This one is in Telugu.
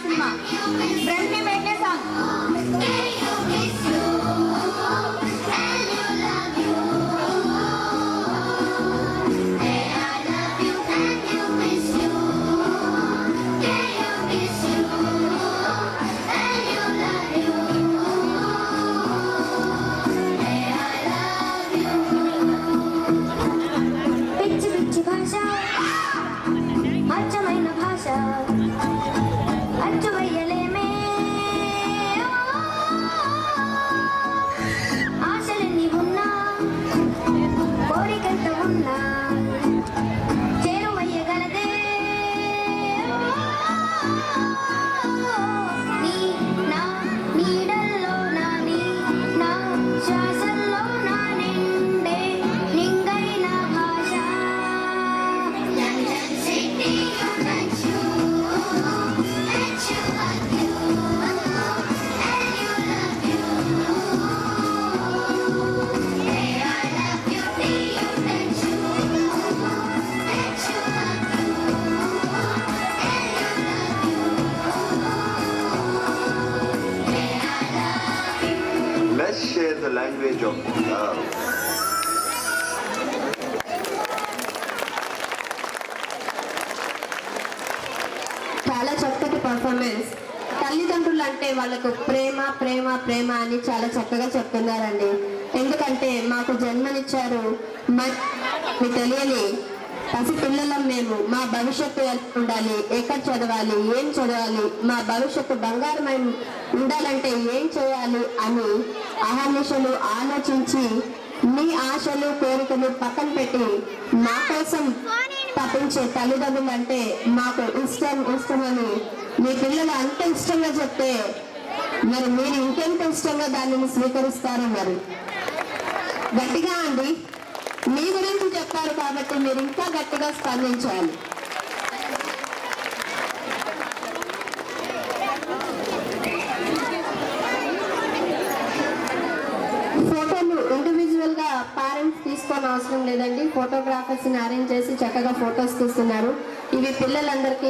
సినిమా బ్రెండ్ని పెట్టే సాంగ్. పిచ్చి పిచ్చి భాష అచ్చమైన భాష అచ్చు వయ్యలేమే ఆశలెన్ని ఉన్నా కోరికంత ఉన్నా చేరువయ్యగలదే నీ నా నీడల్లో నా నీ నా శ్వాసల్లో నా నిండే నింగైన భాష. Let's share the language of love. చాలా చక్కటి పర్ఫార్మెన్స్. తల్లిదండ్రులు అంటే వాళ్ళకు ప్రేమ ప్రేమ ప్రేమ అని చాలా చక్కగా చెప్తున్నారండి. ఎందుకంటే మాకు జన్మనిచ్చారు, మీకు తెలియని పసిపిల్లలం మేము. మా భవిష్యత్తు ఎలా ఉండాలి, ఎక్కడ చదవాలి, ఏం చదవాలి, మా భవిష్యత్తు బంగారమై ఉండాలంటే ఏం చేయాలి అని అహర్నిశలు ఆలోచించి మీ ఆశలు కోరికలు పక్కన పెట్టి మా కోసం తప్పించే తల్లిదండ్రులు అంటే మాకు ఇష్టమని మీ పిల్లలు అంత ఇష్టంగా చెప్తే మరి మీరు ఇంకెంత ఇష్టంగా దానిని స్వీకరిస్తారో మరి. గట్టిగా అండి, మీ గురించి చెప్పారు కాబట్టి మీరు ఇంకా గట్టిగా స్పందించాలి. ఫోటోలు ఇండివిజువల్ గా పేరెంట్స్ తీసుకోని అవసరం లేదండి. ఫోటోగ్రాఫర్స్ ని అరేంజ్ చేసి చక్కగా ఫొటోస్ తీస్తున్నారు. ఇవి పిల్లలందరికీ